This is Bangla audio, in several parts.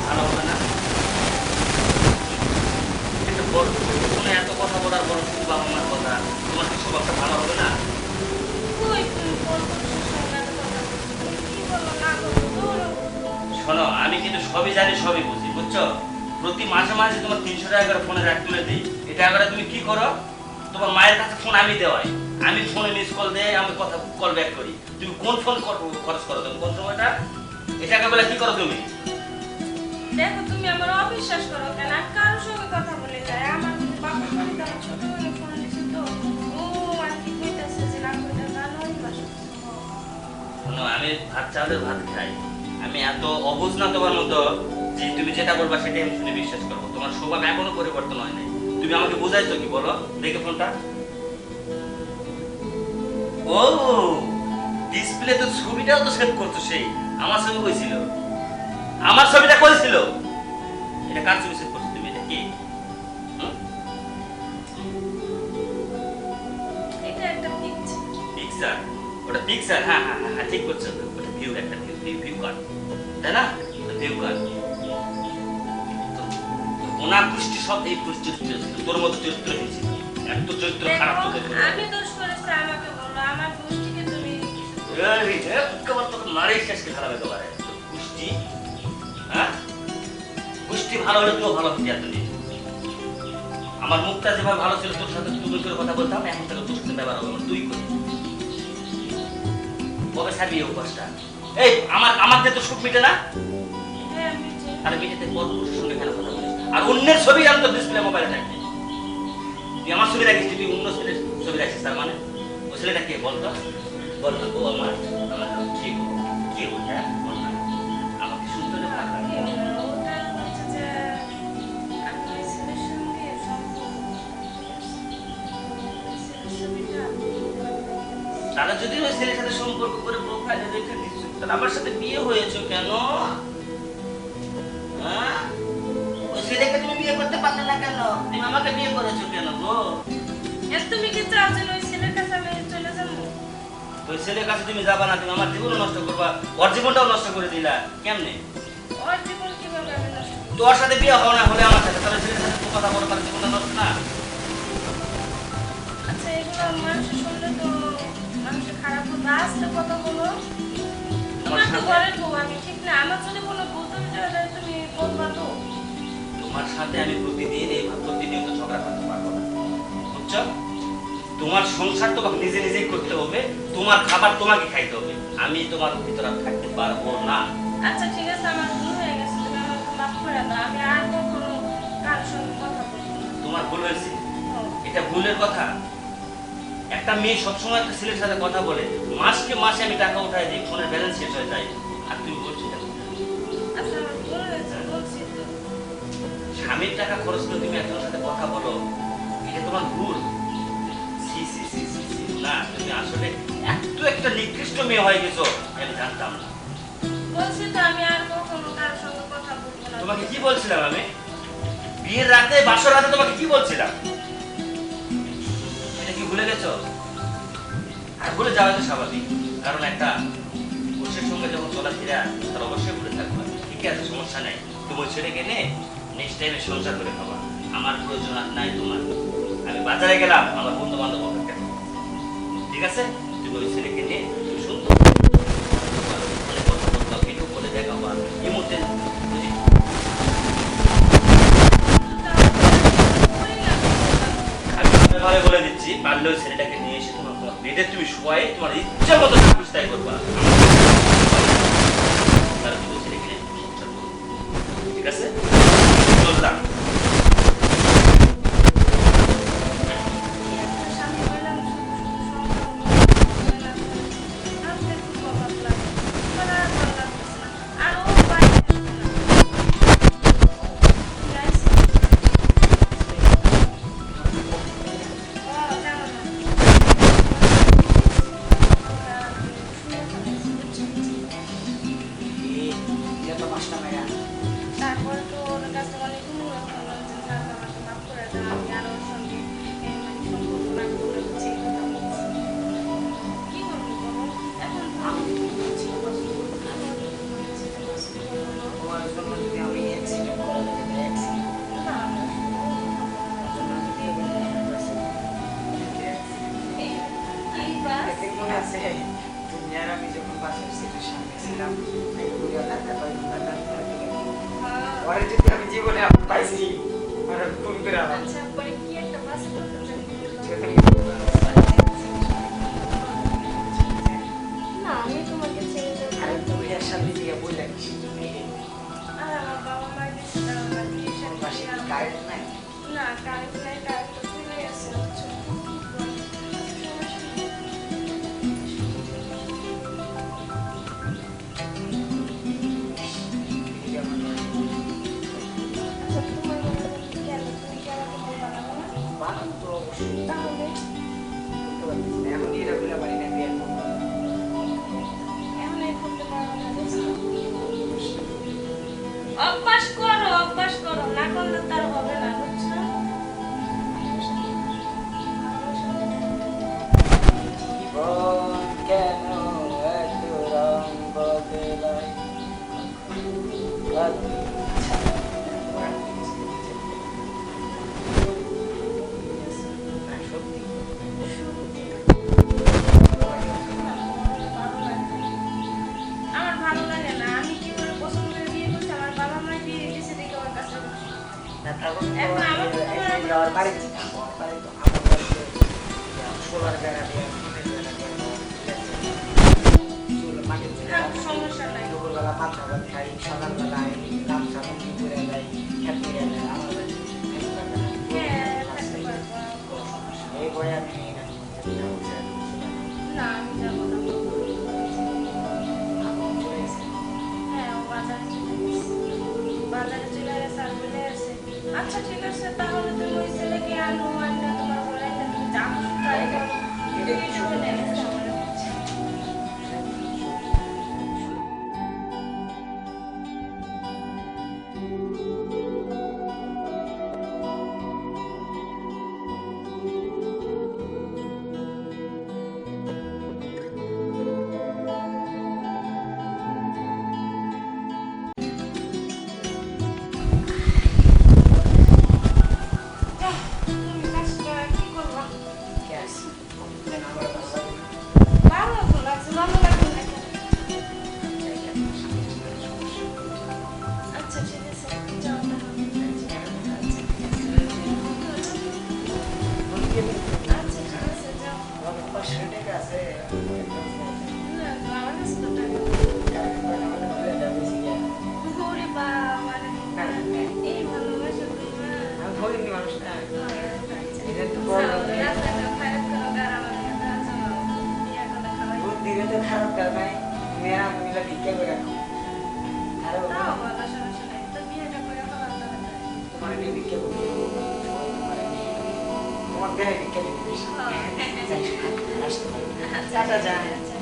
ভালো হবে না? একটা বড় ফোনে এত কথা বলার বড় শুধু বাবা মার কথা, তোমার কি স্বভাবটা ভালো হবে না? কই তুমি ফোন করছো সঙ্গে এত কথা বলছো তুমি কি বলো না বলো ধরো শোনো, আমি কিন্তু সবই জানি, সবই বুঝি, বুঝছো? প্রতি মাসে মাসে তোমার 300 টাকা করে ফোনে রাখ তুলে দিই। এটা করে তুমি কি করো? তোমার মায়ের কাছে ফোন আমি দেওয়াই, আমি ফোনে মিস কল দেই, আমি কথা কল ব্যাক করি। তুমি কোন ফোন খরচ করো তুমি কোন সময়টা? এই টাকাগুলো কি করো তুমি? দেখো তুমি আমার অবিশ্বাস করো কেন আমি কারোর সঙ্গে কথা বলে যাই আমার বাপের বাড়িতে আমার ছোট বোনের ফোন দিচ্ছে তো ও আর কি কইতাছে যে না কইতা জানো ওই বাসা শোনো, আমি ভাত চালের ভাত খাই, আমি এত অবুঝ না তোমার মতো যে তুমি যেটা বলবা সেটাই আমি শুনে বিশ্বাস করবো। তোমার স্বভাব এখনো পরিবর্তন হয় নাই। তুমি আমাকে বুঝাইছো কি বলো? দেখে ফোনটা। ও, ডিসপ্লে তো ছবিটাও তো সেভ করছো সেই। আমার ছবি কইছিল, আমার ছবিটা কইছিল। এটা কার ছবি সেভ করছো তুমি? এটা কি? এটা একটা পিকচার পিকচার? ওটা পিকচার? হ্যাঁ হ্যাঁ হ্যাঁ হ্যাঁ, ঠিক করছো। ওটা ভিউ, একটা ভিউ, ভিউ কার্ড, তাই না? View card. ওনার দৃষ্টি সব এই চরিত্র ছিল, তোর মতো চরিত্র ছিল। এত চরিত্র খারাপ তো দেখো। আমি দোষ করেছি আমাকে বলো আমার দোষটিকে তুমি এই একবার তোকে মারে শেষকে খারাপ একেবারে। পুষ্টি, হ্যাঁ পুষ্টি ভালো হলে তুইও ভালো হতি এতদিন। আমার মুখটা যেভাবে ভালো ছিল, তোর সাথে তুমি করে কথা বলতাম, এখন থেকে তোর সাথে ব্যবহার হবে তুই করি। কবে ছাড়বি এই অভ্যাসটা? এই আমার আমাদের তো সুখ মিটে না। হ্যাঁ আমি আর মিটেতে পরপুরুষের সঙ্গে কেন কথা বলিস? আর অন্যের ছবি আমি তো ডিসপ্লে মোবাইলে থাকবে। তুই আমার ছবি রাখিস, তুই অন্য ছেলের ছবি রাখিস, তার মানে ও ছেলেটা কে বলতো? বল না, ও আমার আমার কি গো, কি গো, হ্যাঁ বল না, আমাকে শুনতে হলে ভালো লাগে। ওটা হচ্ছে যে আমি ওই ছেলের সঙ্গে সম্পর্ক ছবিটা তারা যদি ওই ছেলের সাথে সম্পর্ক করে প্রোফাইলে রেখে দিচ্ছ, তাহলে আমার সাথে বিয়ে হয়েছে কেন? হ্যাঁ? ওই ছেলেকে তুমি বিয়ে করতে পারলে না কেন? তুমি আমাকে বিয়ে করেছো কেন গো? তুমি কি চাও যে ওই ছেলের কাছে আমি চলে যাবো ওই ছেলের কাছে তুমি যাবা না, তুমি আমার জীবনও নষ্ট করবা, ওর জীবনটাও নষ্ট করে দিলা। কেমনে? ওর জীবন কিভাবে আমি নষ্ট করবো? তোর সাথে বিয়ে হও না হলে আমার সাথে, তাহলে ছেলের সাথে তুমি কথা বলো, তার জীবনটা নষ্ট না? আচ্ছা এগুলো মানুষের শুনলে তো মানুষের খারাপ হবে আস্তে কথা বলো তোমার তো ঘরের বউ আমি ঠিক না আমার যদি কোনো ভুল তুমি তুমি বলবা তো তোমার সাথে আমি প্রতিদিন এইভাবে প্রতিনিয়ত ঝগড়া করতে পারবো না, বুঝছো? তোমার সংসার তোমাকে নিজে নিজেই করতে হবে, তোমার খাবার তোমাকে খাইতে হবে, আমি তোমার ভিতরে আর থাকতে পারবো না। আচ্ছা ঠিক আছে আমার ভুল হয়ে গেছে তুমি আমাকে মাফ করে দাও আমি আর কখনো কারোর সঙ্গে কথা বলবো না তোমার ভুল হয়েছে, হুম। এটা ভুলের কথা। একটা মেয়ে সবসময় একটা ছেলের সাথে কথা বলে, মাসকে মাসে আমি টাকা উঠাই দিই, ফোনের ব্যালেন্স শেষ হয়ে যায়, আর তুমি বলছো এটা ভুল। আচ্ছা আমার ভুল হয়েছে বলছি তো স্বামীর টাকা খরচ করে তুমি একজনের সাথে কথা বলো, এটা তোমার ভুল। সি সি সি সি সি, না তুমি আসলে এত একটা নিকৃষ্ট মেয়ে হয়ে গেছো, আমি জানতাম না। বলছি তো আমি আর কখনো কারোর সঙ্গে কথা বলবো না তোমাকে কি বলছিলাম আমি? বিয়ের রাতে, বাসর রাতে তোমাকে কি বলছিলাম? এটা কি ভুলে গেছো? আর ভুলে যাওয়া তো স্বাভাবিক, কারণ একটা পুরুষের সঙ্গে যখন চলাফেরা, তার অবশ্যই ভুলে থাকবা। ঠিক আছে, সমস্যা নেই, তুমি ওই ছেলেকে নে নেক্সট টাইমে সংসার করে খাবা, আমার প্রয়োজন আর নাই তোমার। আমি বাজারে গেলাম, আমার বন্ধু বান্ধব অপেক্ষা করছে। ঠিক আছে, তুমি ওই ছেলেকে নিয়ে তুমি সুন্দর মানে কথা বলতে ভিডিও করে দেখাবা, এই মুহূর্তে বুঝি। আমি ভাবে বলে দিচ্ছি, পারলে ওই ছেলেটাকে নিয়ে এসে তোমার তোমার বেডে তুমি শোয়াই, তোমার ইচ্ছা মতো তাই করবা। তাহলে তুমি ওই ছেলেকে নিয়ে সংসার করো। ঠিক আছে, চললাম। স্বামী হইলাম শুধু শুধু সংসার খুব অভাব লাগে আমার আর ভালো লাগতেছে না আর ও বাইরে তারপরে তো হ্যাঁ। আমি জীবনে পাইছি ওরা ফোন করে আমার আচ্ছা পরে কি একটা বাসে কথা জানি না আমি তোমাকে ছেড়ে দেবো আরে তুমি এর সাথে দিয়ে বই লাগিস আর আমার বাবা মায়ের কাছে আমার বিয়ের সাথে পাশে কারেন্ট নাই না কারেন্ট নাই কারেন্ট তো চলে গেছে আচ্ছা তোমার মনে হয় কেন তুমি কি আমাকে বলবা না না? বানান তো অবশ্যই তাহলে এখন এটা বলে পারি না বিয়ের পর এখন এই করতে পারবো না বুঝছো? অভ্যাস করো না করলে তার হবে না বুঝছো জীবন কেন এত রং বদলায় আমার ভালো লাগে না আমি কি করে পছন্দ করে বিয়ে করছি আমার বাবা মা বিয়ে দিয়েছে দেখে ওর কাছে বসে। এখন আমার তো তোমার বাড়ি সোলার বেড়া দিয়ে থাক, সমস্যা নাই দুপুরবেলা মাথা ভাত খাই সকালবেলায় গামছা মুখি করে যাই খেতে গেলে আমার হ্যাঁ থাকতে পারবো কোনো সমস্যা নেই। এই বই আমি না আমি যাবো না হ্যাঁ ও বাজারে চলে গেছে বাজারে চলে গেছে আর বলে গেছে আচ্ছা ঠিক আছে তাহলে তুমি ওই ছেলেকে আনো আনলে তোমার ঘরে এনে তুমি যা খুশি তাই করো তুমি শুনে নেবে আমার তুমি কাজটা কি করবা গ্যাস আমার ভালো তো লাগছে ভালো লাগবে না কেন? আচ্ছা ঠিক আছে যাও তাহলে আচ্ছা ঠিক আছে যাও আছে না আমার কাছে তো টাকা নেই। ওরে বাবা রে, এই ভালোবাসা তোমার আমি ধরিনি মানুষ না এটা তো যাও, রাস্তাটা খারাপ করো, গাড়ামারি একটা আছে, বিয়ে করে খাওয়াই। বুদ্ধিরে তো খারাপ কার নাই মেয়েরা মিলে ভিক্ষা করে রাখো খারাপ তাও বলো, সমস্যা নাই। তো বিয়েটা করে ফেলার দরকার নেই। তোমার নিয়ে ভিক্ষা করবো তোমার দেহে ভিক্ষা দিতে বেশি আসতে পারি চাটা যায় আচ্ছা।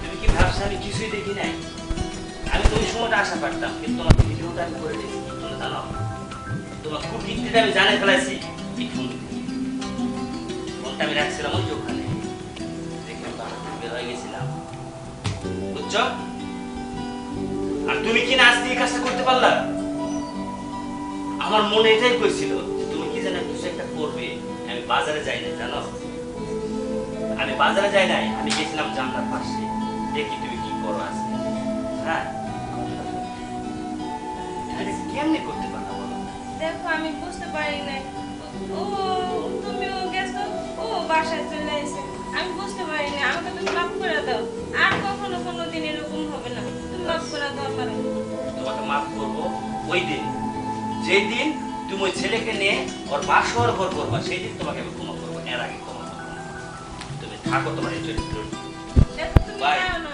তুমি কি ভাবছো আমি কিছুই দেখি নাই? আমি তো ওই সময়টা আশা পারতাম, কিন্তু তোমার ভিডিওটা আমি করে দিয়েছি কি তোমরা জানো? তোমার কুকীর্তিটা আমি জানে ফেলাইছি এই ফোন থেকে। ফোনটা আমি রাখছিলাম ওই যে ওখানে, দেখলাম তো আমি বের হয়ে গেছিলাম, বুঝছো? আর তুমি কি না আজ দিয়ে কাজটা করতে পারলা? আমার মনে এটাই কইছিল যে তুমি কি জানো কিছু একটা করবে। আমি বাজারে যাই না জানো, আমি বাজারে যাই নাই, আমি গেছিলাম জানলার পাশে, দেখি তুমি কি করো আজকে। হ্যাঁ, আরে কেমনে করতে পারো বলো? দেখো আমি বুঝতে পারি নাই ও তুমিও গেছো ও বাসায় চলে এসে আমি বুঝতে পারি না আমাকে তুমি মাফ করে দাও আর কখনো কোনোদিন এরকম হবে না তুমি মাফ করে দাও আমারে তোমাকে মাফ করবো ওই দিন, যেই দিন তুমি ওই ছেলেকে নিয়ে ওর বাসর ঘর করবা, সেই দিন তোমাকে আমি ক্ষমা করবো, এর আগে ক্ষমা করবো না। তুমি থাকো তোমার এই চরিত্র। দেখো তুমি Bye. যাও না